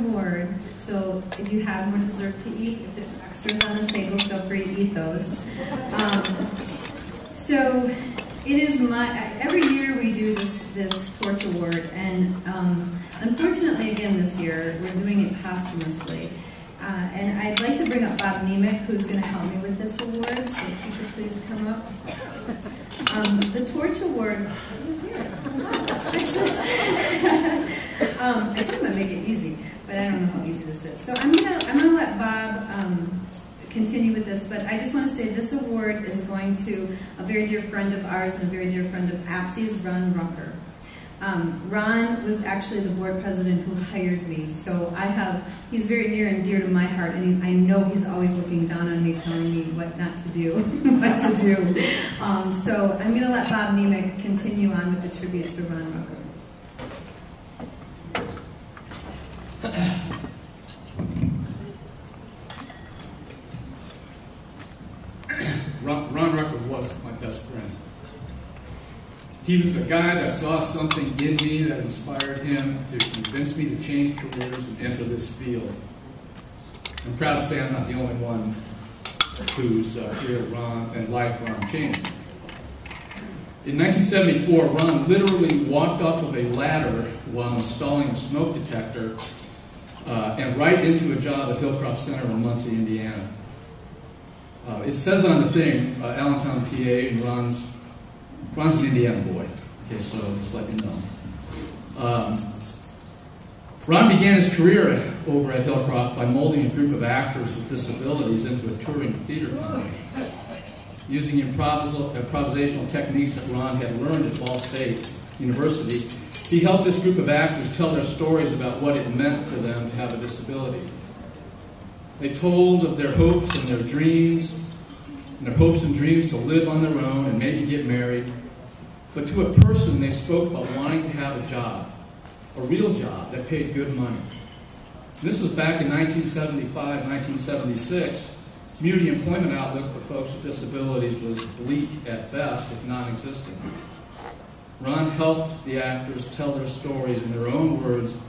award, so if you have more dessert to eat, if there's extras on the table, feel free to eat those. So it is every year we do this Torch Award, and unfortunately again this year we're doing it posthumously. And I'd like to bring up Bob Niemiec, who's going to help me with this award, so if you could please come up. The Torch Award, I told him I'd make it easy, but I don't know how easy this is. So I'm gonna let Bob continue with this, but I just want to say this award is going to a very dear friend of ours and a very dear friend of APSE's, Rucker. Ron was actually the board president who hired me, so he's very near and dear to my heart, and I know he's always looking down on me, telling me what not to do, what to do. So I'm going to let Bob Niemiec continue on with the tribute to Ron Rucker. Ron Rucker was my best friend. He was a guy that saw something in me that inspired him to convince me to change careers and enter this field. I'm proud to say I'm not the only one whose career and life Ron changed. In 1974, Ron literally walked off of a ladder while installing a smoke detector and right into a job at Hillcroft Center in Muncie, Indiana. It says on the thing, Allentown, PA, and Ron's an Indiana boy. Okay, so just let you know. Ron began his career over at Hillcroft by molding a group of actors with disabilities into a touring theater company. Using improvisational techniques that Ron had learned at Ball State University, he helped this group of actors tell their stories about what it meant to them to have a disability. They told of their hopes and their dreams, to live on their own and maybe get married. But to a person, they spoke about wanting to have a job, a real job that paid good money. This was back in 1975, 1976. Community employment outlook for folks with disabilities was bleak at best, if non-existent. Ron helped the actors tell their stories in their own words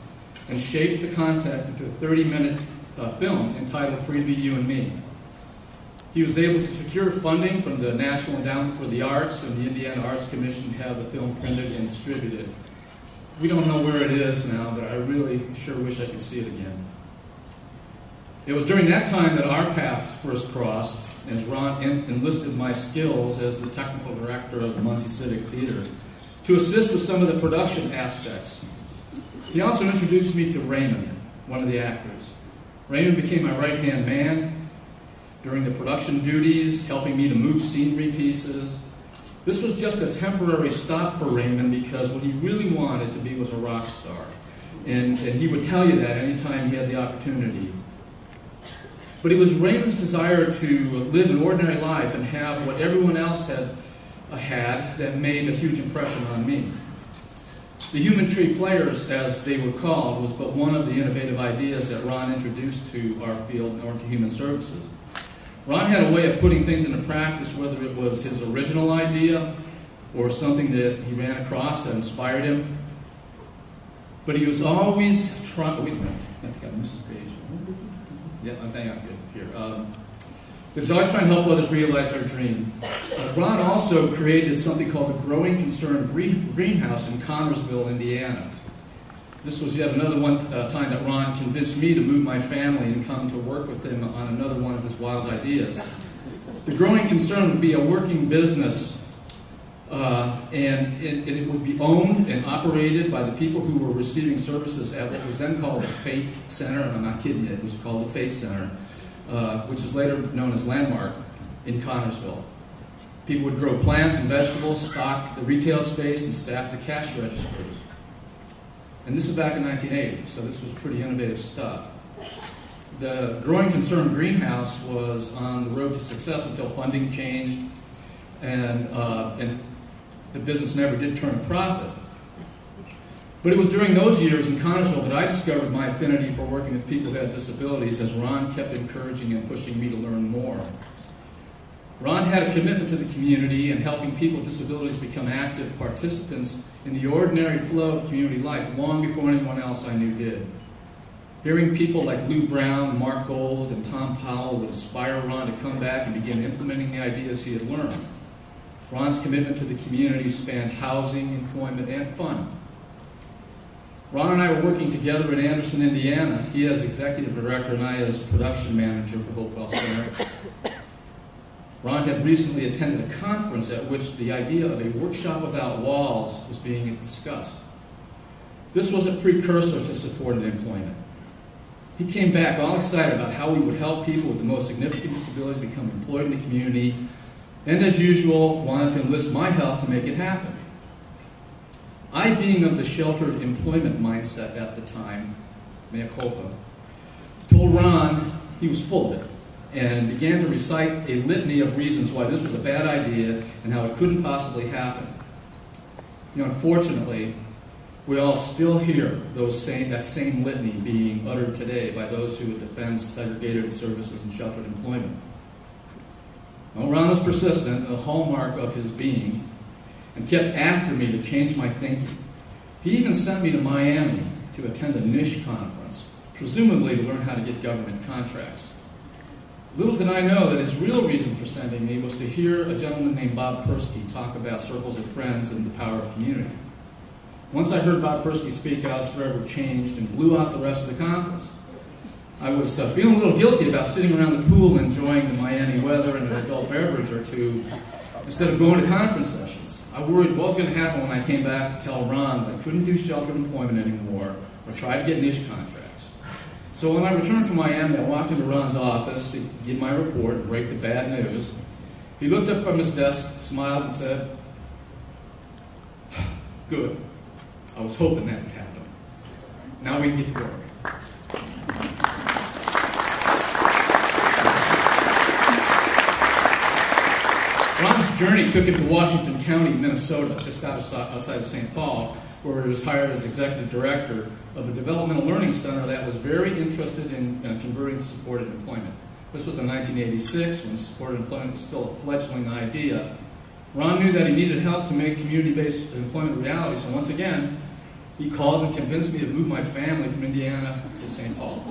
and shaped the content into a 30-minute film entitled Free to Be You and Me. He was able to secure funding from the National Endowment for the Arts and the Indiana Arts Commission to have the film printed and distributed. We don't know where it is now, but I really sure wish I could see it again. It was during that time that our paths first crossed, as Ron enlisted my skills as the technical director of the Muncie Civic Theater to assist with some of the production aspects. He also introduced me to Raymond, one of the actors. Raymond became my right-hand man during the production duties, helping me to move scenery pieces. This was just a temporary stop for Raymond because what he really wanted to be was a rock star. And he would tell you that anytime he had the opportunity. But it was Raymond's desire to live an ordinary life and have what everyone else had that made a huge impression on me. The Human Tree Players, as they were called, was but one of the innovative ideas that Ron introduced to our field or to human services. Ron had a way of putting things into practice, whether it was his original idea or something that he ran across that inspired him. But he was always trying. Wait a minute, I think I missed the page. Yeah, I'm hanging out here. He was always trying to help others realize their dream. Ron also created something called the Growing Concern Greenhouse in Connersville, Indiana. This was yet another time that Ron convinced me to move my family and come to work with him on another one of his wild ideas. The Growing Concern would be a working business, and it would be owned and operated by the people who were receiving services at what was then called the Fate Center, and I'm not kidding you, it was called the Fate Center, which is later known as Landmark in Connersville. People would grow plants and vegetables, stock the retail space, and staff the cash registers. And this was back in 1980, so this was pretty innovative stuff. The Growing Concern Greenhouse was on the road to success until funding changed, and the business never did turn a profit. But it was during those years in Connersville that I discovered my affinity for working with people who had disabilities, as Ron kept encouraging and pushing me to learn more. Ron had a commitment to the community and helping people with disabilities become active participants in the ordinary flow of community life long before anyone else I knew did. Hearing people like Lou Brown, Mark Gold, and Tom Powell would inspire Ron to come back and begin implementing the ideas he had learned. Ron's commitment to the community spanned housing, employment, and fun. Ron and I were working together in Anderson, Indiana. He as executive director and I as production manager for Hopewell Center. Ron had recently attended a conference at which the idea of a workshop without walls was being discussed. This was a precursor to supported employment. He came back all excited about how we would help people with the most significant disabilities become employed in the community, and as usual, wanted to enlist my help to make it happen. I, being of the sheltered employment mindset at the time, mea culpa, told Ron he was full of it, and began to recite a litany of reasons why this was a bad idea and how it couldn't possibly happen. Unfortunately, we all still hear that same litany being uttered today by those who would defend segregated services and sheltered employment. Well, Ron was persistent, a hallmark of his being, and kept after me to change my thinking. He even sent me to Miami to attend a niche conference, presumably to learn how to get government contracts. Little did I know that his real reason for sending me was to hear a gentleman named Bob Persky talk about circles of friends and the power of community. Once I heard Bob Persky speak, I was forever changed and blew out the rest of the conference. I was feeling a little guilty about sitting around the pool enjoying the Miami weather and an adult beverage or two instead of going to conference sessions. I worried what was going to happen when I came back to tell Ron that I couldn't do sheltered employment anymore or try to get niche contracts. So when I returned from Miami, I walked into Ron's office to give my report and break the bad news. He looked up from his desk, smiled, and said, "Good. I was hoping that would happen. Now we can get to work." Ron's journey took him to Washington County, Minnesota, just outside of St. Paul, where he was hired as executive director of a developmental learning center that was very interested in converting to supported employment. This was in 1986, when supported employment was still a fledgling idea. Ron knew that he needed help to make community-based employment a reality, so once again, he called and convinced me to move my family from Indiana to St. Paul.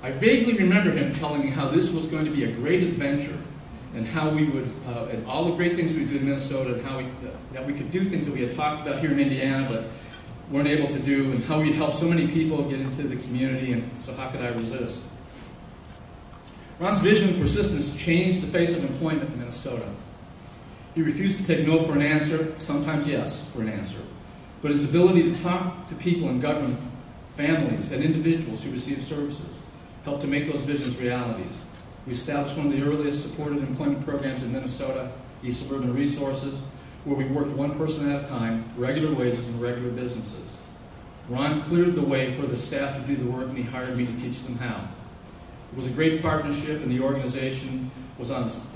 I vaguely remember him telling me how this was going to be a great adventure, and how we would, and all the great things we do in Minnesota, and how that we could do things that we had talked about here in Indiana, but weren't able to do, and how we'd help so many people get into the community, and so how could I resist? Ron's vision and persistence changed the face of employment in Minnesota. He refused to take no for an answer, sometimes yes for an answer. But his ability to talk to people in government, families, and individuals who receive services helped to make those visions realities. We established one of the earliest supported employment programs in Minnesota, East Suburban Resources, where we worked one person at a time, regular wages and regular businesses. Ron cleared the way for the staff to do the work, and he hired me to teach them how. It was a great partnership, and the organization was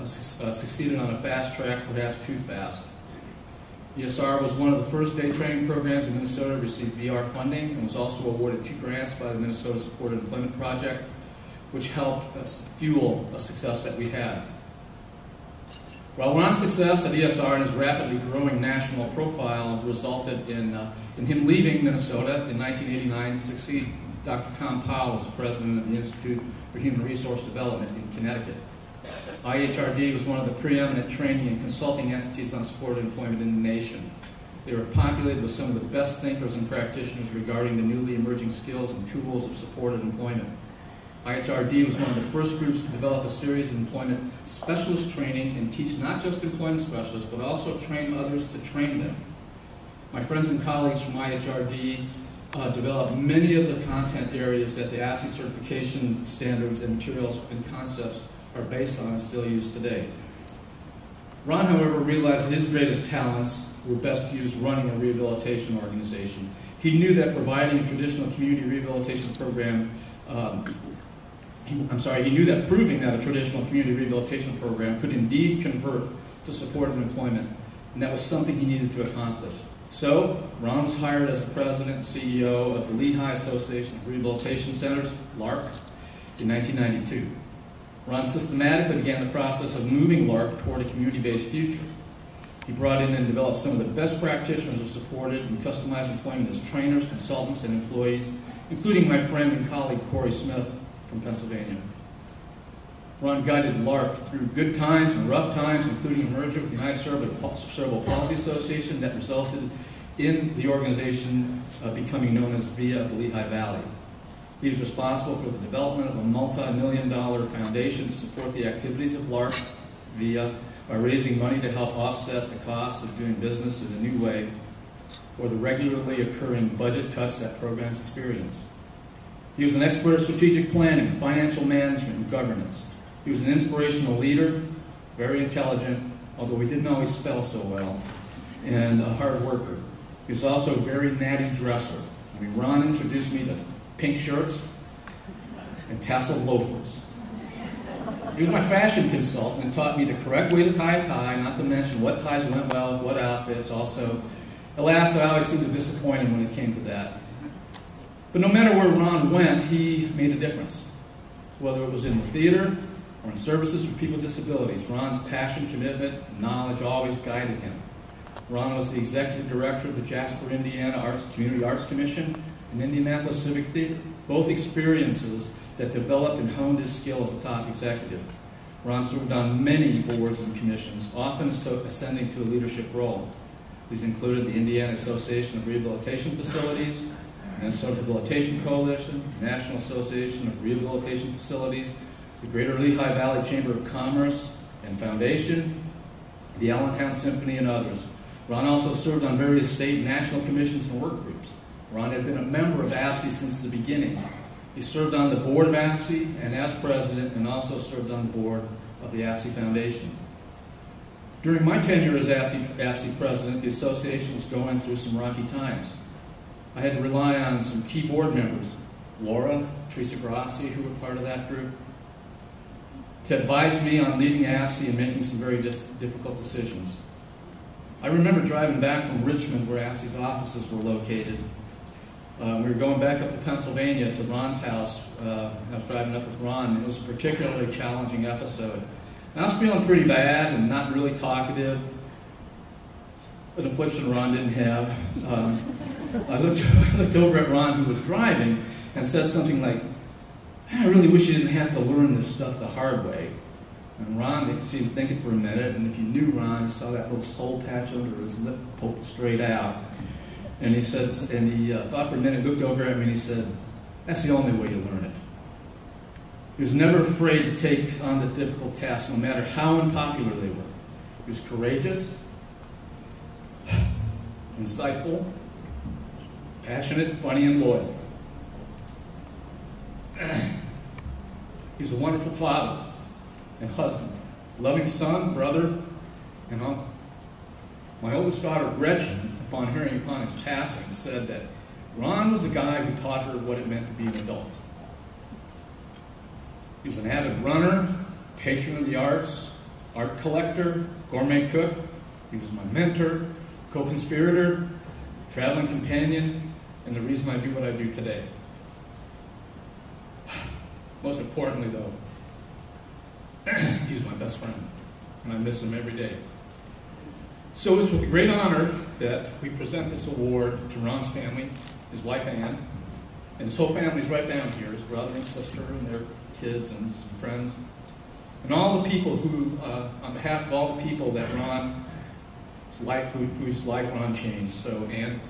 succeeded on a fast track, perhaps too fast. ESR was one of the first day training programs in Minnesota to receive VR funding, and was also awarded 2 grants by the Minnesota Supported Employment Project, which helped us fuel the success that we had. While Ron's success at ESR and his rapidly growing national profile resulted in him leaving Minnesota in 1989 to succeed Dr. Tom Powell as president of the Institute for Human Resource Development in Connecticut. IHRD was one of the preeminent training and consulting entities on supported employment in the nation. They were populated with some of the best thinkers and practitioners regarding the newly emerging skills and tools of supported employment. IHRD was one of the first groups to develop a series of employment specialist training and teach not just employment specialists, but also train others to train them. My friends and colleagues from IHRD developed many of the content areas that the APSE certification standards and materials and concepts are based on and still used today. Ron, however, realized that his greatest talents were best used running a rehabilitation organization. He knew that providing a traditional community rehabilitation program he knew that proving that a traditional community rehabilitation program could indeed convert to supported employment, and that was something he needed to accomplish. So, Ron was hired as the president and CEO of the Lehigh Association of Rehabilitation Centers, LARC, in 1992. Ron systematically began the process of moving LARC toward a community-based future. He brought in and developed some of the best practitioners of supported and customized employment as trainers, consultants, and employees, including my friend and colleague Corey Smith from Pennsylvania. Ron guided LARC through good times and rough times, including a merger with the United Cerebral Palsy Association that resulted in the organization becoming known as VIA of the Lehigh Valley. He was responsible for the development of a multi-million-dollar foundation to support the activities of LARC VIA by raising money to help offset the cost of doing business in a new way or the regularly occurring budget cuts that programs experience. He was an expert at strategic planning, financial management, and governance. He was an inspirational leader, very intelligent, although he didn't always spell so well, and a hard worker. He was also a very natty dresser. I mean, Ron introduced me to pink shirts and tasseled loafers. He was my fashion consultant and taught me the correct way to tie a tie, not to mention what ties went well with what outfits. Also, alas, I always seemed to disappoint him when it came to that. But no matter where Ron went, he made a difference. Whether it was in the theater or in services for people with disabilities, Ron's passion, commitment, and knowledge always guided him. Ron was the executive director of the Jasper, Indiana Community Arts Commission and Indianapolis Civic Theater, both experiences that developed and honed his skill as a top executive. Ron served on many boards and commissions, often ascending to a leadership role. These included the Indiana Association of Rehabilitation Facilities, the Minnesota Rehabilitation Coalition, the National Association of Rehabilitation Facilities, the Greater Lehigh Valley Chamber of Commerce and Foundation, the Allentown Symphony, and others. Ron also served on various state and national commissions and work groups. Ron had been a member of APSE since the beginning. He served on the board of APSE and as president, and also served on the board of the APSE Foundation. During my tenure as APSE president, the association was going through some rocky times. I had to rely on some key board members, Laura, Teresa Grassi, who were part of that group, to advise me on leading APSE and making some very difficult decisions. I remember driving back from Richmond, where APSE's offices were located. We were going back up to Pennsylvania to Ron's house. I was driving up with Ron, and it was a particularly challenging episode. And I was feeling pretty bad and not really talkative, an affliction Ron didn't have. I looked over at Ron, who was driving, and said something like, "I really wish you didn't have to learn this stuff the hard way." And Ron seemed thinking for a minute, and if you knew Ron, you saw that little soul patch under his lip poked straight out. And he said, thought for a minute, looked over at me, and he said, "That's the only way you learn it." He was never afraid to take on the difficult tasks, no matter how unpopular they were. He was courageous, insightful, passionate, funny, and loyal. He was a wonderful father and husband, loving son, brother, and uncle. My oldest daughter, Gretchen, upon hearing upon his passing, said that Ron was the guy who taught her what it meant to be an adult. He was an avid runner, patron of the arts, art collector, gourmet cook. He was my mentor, co-conspirator, traveling companion, and the reason I do what I do today. Most importantly, though, he's my best friend, and I miss him every day. So it's with great honor that we present this award to Ron's family, his wife Ann, and his whole family's right down here, his brother and sister and their kids and some friends, and all the people who, on behalf of all the people that Ron is like, who's like Ron changed. So Ann,